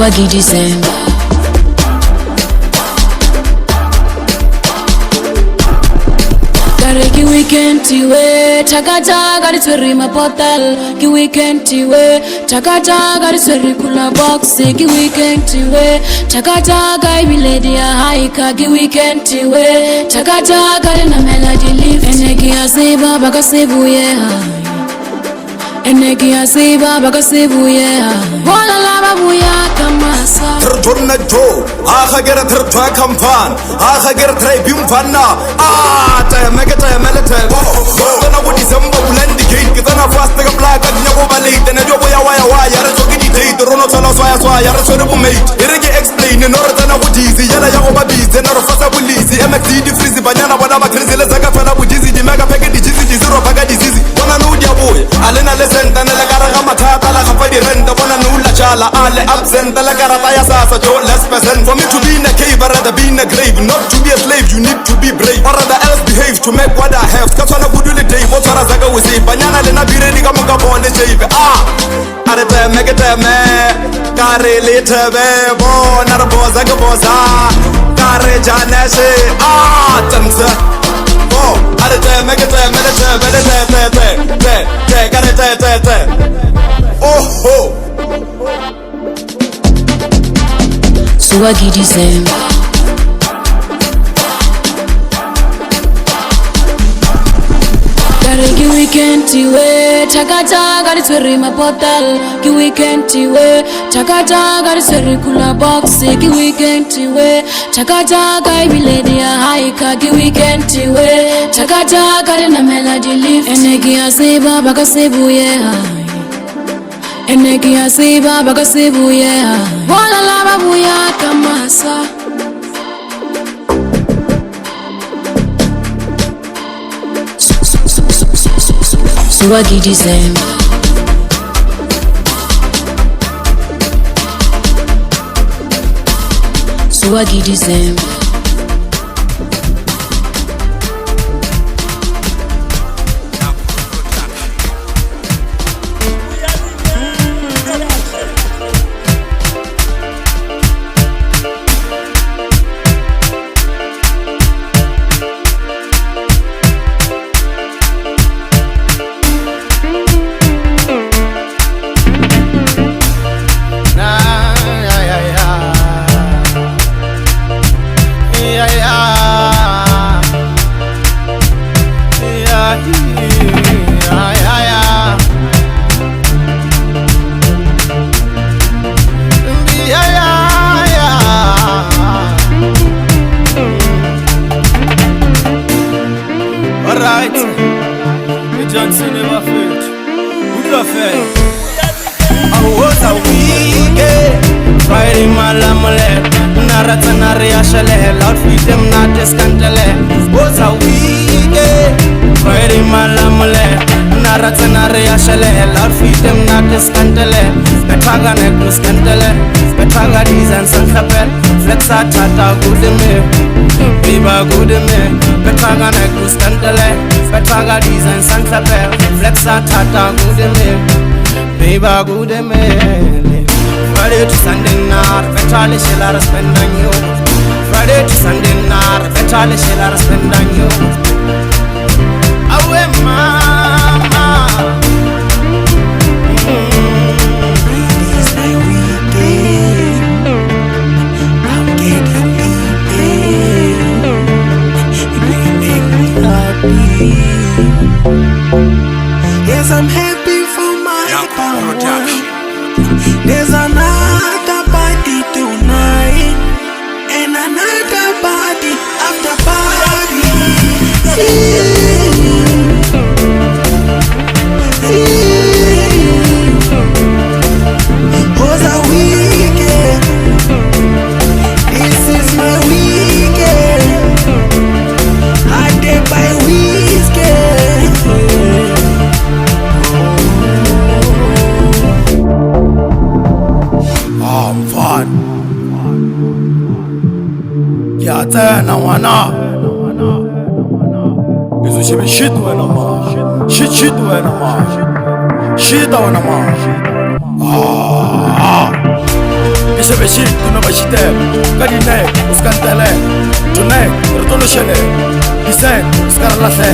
Swaggy December. Ki weekend tiwe takata gari tweri mapotal ki weekend tiwe takata gari tweri kula box ki weekend tiwe takata gai biledi ya haika ki weekend tiwe takata gari na melody lift enegi asiba baka sebu yeah enegi asiba baka sebu yeah wala laba buya kamasa Turna jo aha gera turtwa kampan aha gera trai bimfanna ta mega ta melete tana wudi samba bulandi ke tana fast ga black nya go balai tana jo boya waya ra so gidi dai rono tana swaya ra so rubu mai irege explain no tana wudi zi yala ya go babi tana ro fasa bulizi mxd di freeze banyana bana ba crazy le zaka fana bujizi di mega pege di jizi zero paga di zizi wana no dia boy alena le senta na la karaga matata la khapa di renda wana no la chala ale absent la karata ya sasa jo less percent for me to be in a cave I'd rather be in a grave not to be a slave you need to be brave or rather else behave to make what I have katswana budule day motsara zaga wisi banyana le na bireni ka muka bonde shave are te mega te me kare le tebe bona ra boza ga boza kare jane se tansa are te mega te kare te oh ho Swaggy December. Ki weekend tiwe takata gari tweri mapotal ki weekend tiwe takata gari tweri kula box ki weekend tiwe takata gai biledi ya haika ki weekend tiwe takata gari na melody lift enegi asiba baka sebu yeah enegi asiba baka sebu yeah wala laba buya kamasa Swaggy December. Swaggy December. Johnson never failed. Who do I fail? I was a weekend Friday malamale Narata naria shale Loud feed them not discantale Was a weekend Friday malamale Narata naria shale Loud feed them not discantale Betaga nekus cantale Betaga design sankapel Flexa tata good me Biba good me Betaga nekus cantale Betaga design sankapel Flexa tata good me Biba good me Friday to Sunday night, Betale Shelara spend on you. Friday to Sunday night, Betale Shelara spend on you. Away mama. Friday's my weekend. I'm getting weekend. You make me happy. Yes, I'm happy for my power. There's another party tonight and another party after party. Was a weekend. This is my weekend. I did my weekend. I'm fun. Yeah, then I wanna. Is she be shit when I'm on? Shit when I'm on. Shit when I'm on. shebe shit no ba shitel ka dinai uskantele tonight rotolo shele disen uskara la fe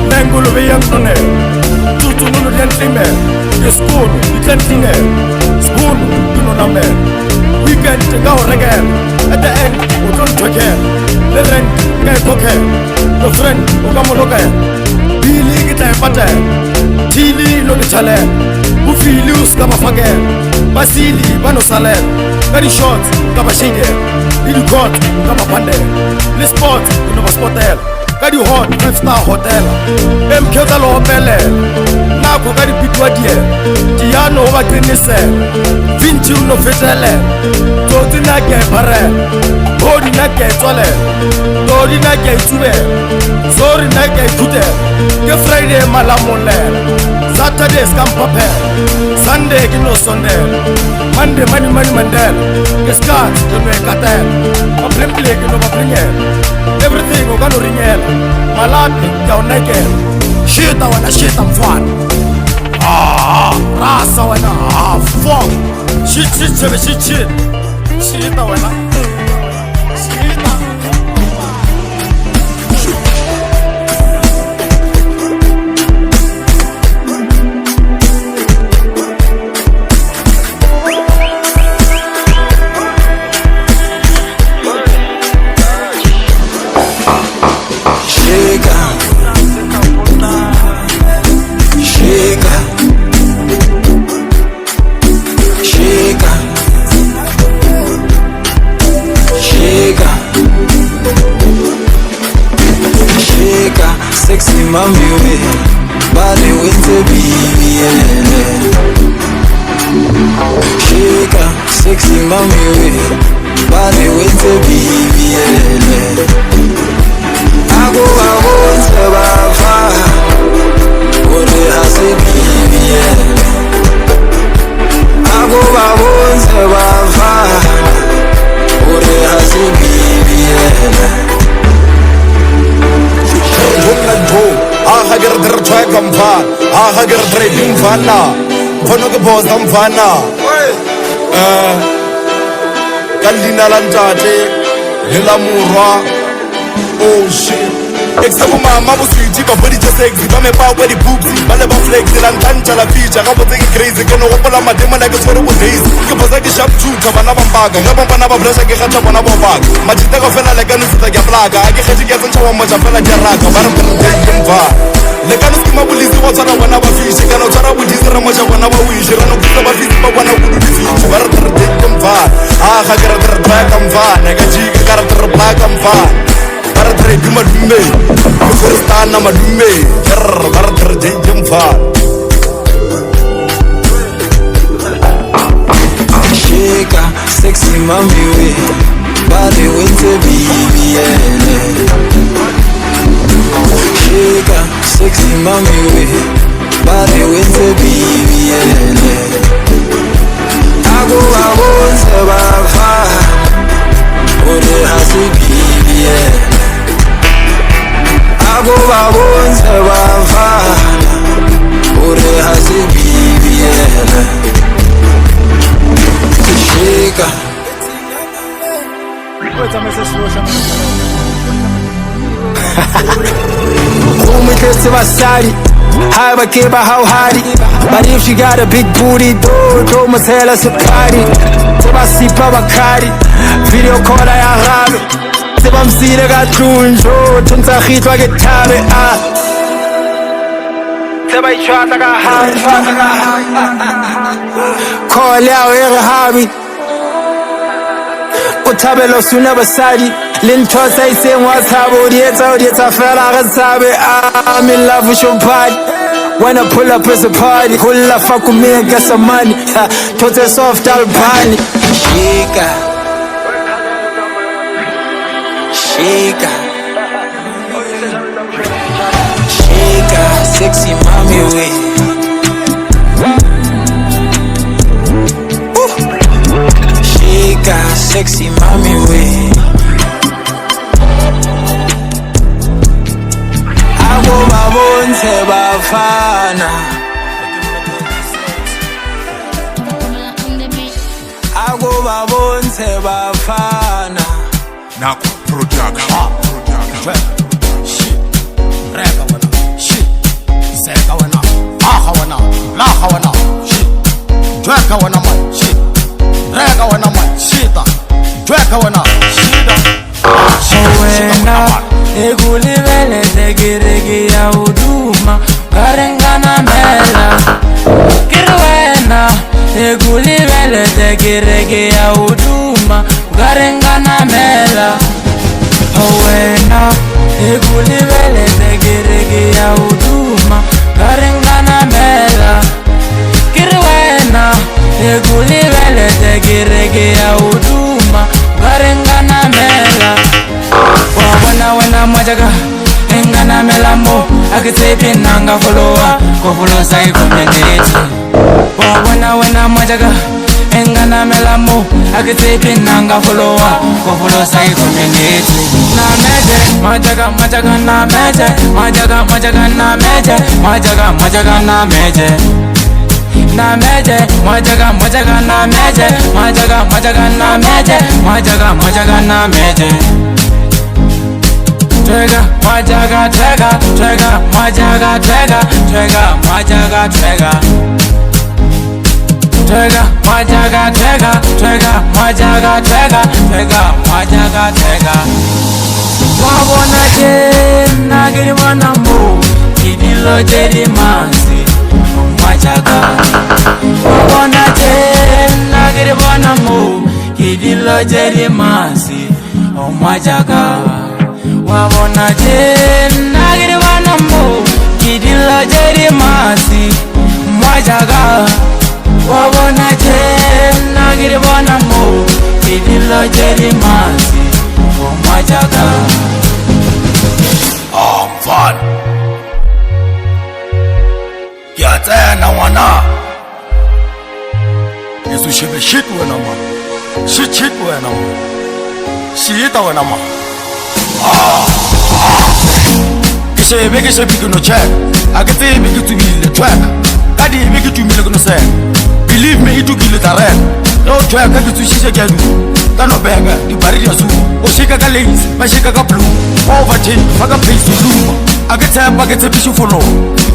nengulu be yang tone tutu no den time ke school ikantine spoon no na me weekend ga regel at the end we don't forget the rent ga koke no friend o ga mo loka bili kita pata tili lo chale bu filius ka mafage basili bano sale very short ka ba shinde ili court ka ba pande le sport no ba sportel ka di hot 5-star hotel bem kyoza lo pele na ko ka di pitwa die diano ba tenise vinci no fetele to tina ke bare body na ke tole body na ke tube sorry na ke tute ke Friday malamole Saturday scam pape Sunday kino Sunday Monday money mandel ke skat ke me katel ma play kino ma plinge everything o gano ringel malati ya oneke shit wana shit am fun rasa wana fuck shit wana Sexy mami we bale wente bibiele Shika sexy mami we bale wente bibiele Ago wonte bafa ore hase bibiele Ago wonte bafa ore hase bibiele hagar der try kamfan hagar driving fana khono ke boss kamfana kalina lantate lela murwa oh shit except mama bu sweetie ba body just sexy ba me pa kwa di boobs ba le ba flex la ntanta la feature ga botse crazy ke no gopola mademo like it's for the days ke bosa ke sharp shoot bana ba mbaga ga ba bana ba blesha ke khatha bona ba baka majita ka fela le ka no sita ke plaga a ke khethi ke tsentsa wa moja fela ke raka ba re ke mva le ka no skima bulisi wa tsara bona ba fishi ka no tsara budisi ra moja bona ba wishi ra no kutsa ba fishi ba bona ku di fishi ba re ke mva ga ke re tra ka mva ne ka ji ka re tra ka mva bara tre bi madume ko forstana madume bara tre jemfa Shika sexy mami we bale wente bibiele Shika sexy mami we bale wente bibiele Ago wonte bafa ore hase bibiele Ago wonte bafa ore hase bibiele Shika Kumi kesi basari Hai bakeba how hardy But if she got a big booty do must tell us a party Seba sipa bakari Video call ya rabe Seba msire ka tunjo Tunza khitwa ke tabe Seba ichwata ka hai Call ya ere habi Utabelo suna basadi Lintosa iseng wa tabo Dieta fela ka tsabe I'm in love with your body When I pull up as a party Hula fuck with me and get some money Tote soft albani Shika sexy mami we Shika sexy mami we Ago babonte bafana Ago babonte Production. Shit. Reka wana. Shit. Seka wana. Aha wana. Laha wana. Shit. Dweka wana man. Shit. Reka wana man. Shita. Dweka wana. Shida. Wena egulivele tegirigi ya huduma karengana mela kirwena egulivele tegirigi ya huduma karengana mela wena egulivele tegirigi ya huduma karengana mela kirwena egulivele tegirigi ya huduma karengana mela wena majaga engana melamo akitepi nanga followa ko follow sai community wena majaga engana melamo akitepi nanga followa ko follow sai community na meje majaga na meje majaga na meje majaga na meje na meje majaga na meje majaga na meje majaga na meje Trigger, majaga, trigger, trigger, majaga, trigger, trigger, majaga, trigger. Trigger, majaga, trigger, trigger, majaga, trigger, trigger, majaga, trigger. Wabona jena giri wana mo, kidilo jeri manzi, majaga. Wabona jena giri wana mo, kidilo jeri manzi, majaga. Wabona jena giri wana mo, kidilo jeri masi mwajaga. Wabona jena giri wana mo, kidilo jeri masi mwajaga. Fun. Kiatena wana. Yesu shebe shit wana ma. Shit wana ma. Shita wana ma. Kishe bigi no check. Akete bigi to be the track. Kadi bigi to me no say. Believe me, it to kill it a red. No track kadi to shisha gadu. Tano bega di barrier su. Oshika ka lace, mashika ka blue. Overchange, faga place to blue. Akete bishu follow.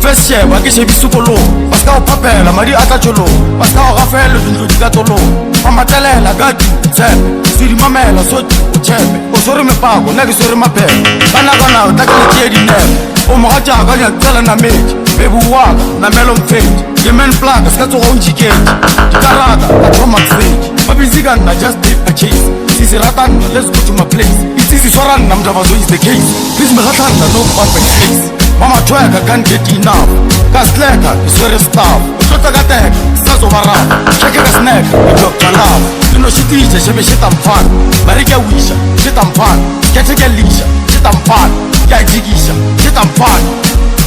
First share, akeshe bisu follow. Paska o papela, mari atacholo. Paska o rafelo dundu digatolo. Mama telela gadu, zep. Siri mamela soju, uchebe. Osore me pago, nagi sore mapele. Bana, takile tiedi nebe. Omohaja ganya tela na meji. Bebu waga, na melon fade. Yemen plaga, skato onji gauge. Dikarada, na trauma stage. Mabizigan na just dip a chase. Sisi ratan, let's go to my place. It's easy soran, nam javazo is the case. Please me ratan, no perfect face. Mama twega can't get enough. Kasleka is very stuff. Shota gatek, sazo varap. Check a snack, a doctor love. You know she teaches, she be shit and fun. Marika wisha, shit and fun. Get a lisha, shit and fun. Ya jigisha, shit and fun.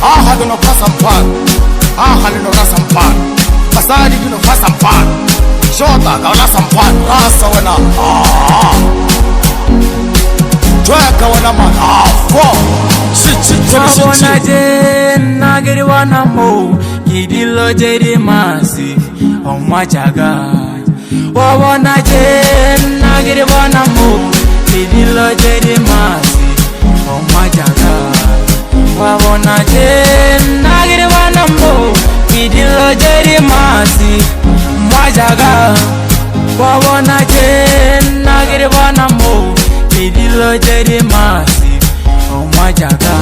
Ah, I don't know pass and fun. Ah, I don't know pass and fun. Pasadi, you know pass and fun. Shota, gaula some fun. Rasa wana. Tweka wana man. Fuck. Wabona jena giri wana mo, kidilo jeri masi mwajaga. Wabona jena giri wana mo, kidilo jeri masi mwajaga. Wabona jena giri wana mo, kidilo jeri masi mwajaga. Wabona jena giri wana mo, kidilo jeri masi mwajaga.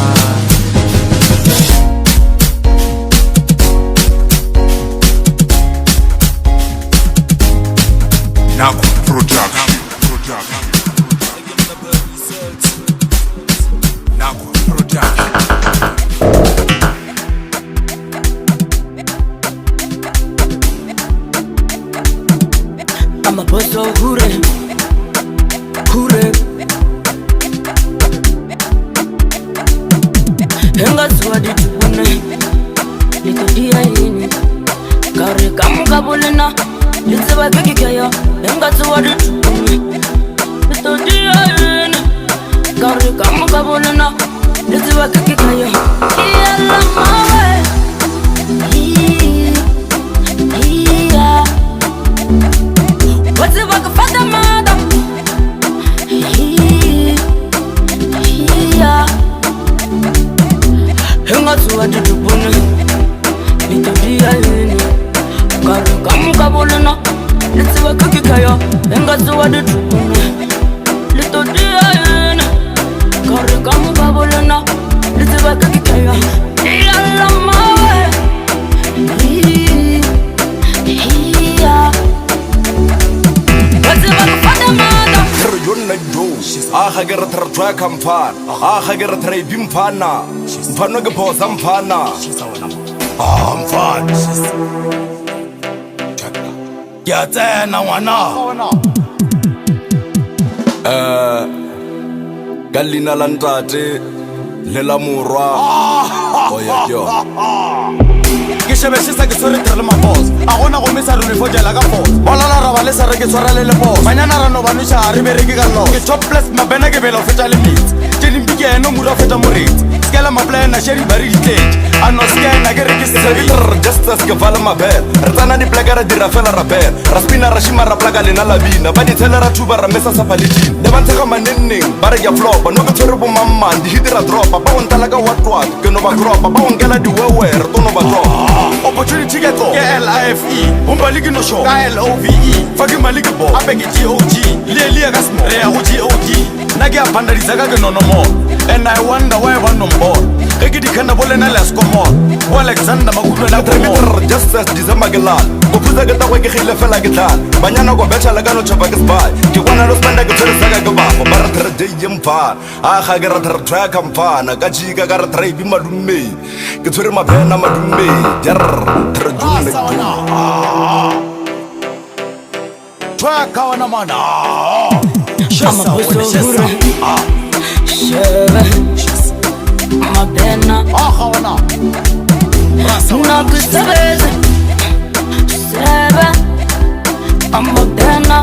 Naku Production. Naku Production. I'm a boss of Hure. Henga swadi tupune litudia yini kare kamu kabulina litseba kikikaya. Henga swadi tupune litudia yini kare kamu kabulina litseba kikikaya. Yalla mawe iya what's it like a father mother Let's work a kayo, and got so what the truth. Little dear, Corrigan Babulana, let's work a kayo. I get a track and fan. I get a tray bim fana. Panoga pose, I'm fana. I'm fan. Get there, now I know. Galina Lantate, Lela Mura. Oh, yeah, yo. Ke shebe se sa ke tsore tere le maboss a gona go mesa rone fo jela ka boss balala ra ba le sa re ke tsora le boss banyana ra no ba ntsha re be re ke ka lo ke topless mabena ke belo feta le meat ke di mbike eno mura feta moriti skela ma plan na sheri bari stage ano skena ke re ke se just as ke vala mabel re tsana di plaka ra dira fela ra bel ra spina ra shima ra plaka lena la bina ba di tshela ra thuba ra mesa sa paletin le ba ntshega maneneng ba re ya flop no ke tsore bo mamma di hitira drop ba o ntala ka watwa ke no ba crop ba o ngela di wewe re tono ba drop opportunity get go KLIFE umbaliki no show KLOVE fucking maliki bo apeki GOG leli ya kasmo re ya GOG na ke abandaliza ka ke nono more and I wonder why one on board ke ke dikhana bolena la skomor wa Alexander Makulo la go just as December ke la go phuza ke tagwe ke gile fela ke tla banyana go betcha la ka no chapa ke spy ke bona lo spenda ke tsere saka ke bafo ba re tere JM fa a ga ke re tere track campana ka jika ka re tribe madumme ke tsere mabena madumme jar tere junne track kawana mana Shama busogura Sheve Mabena kawana Nakusabeze Sebe Amabena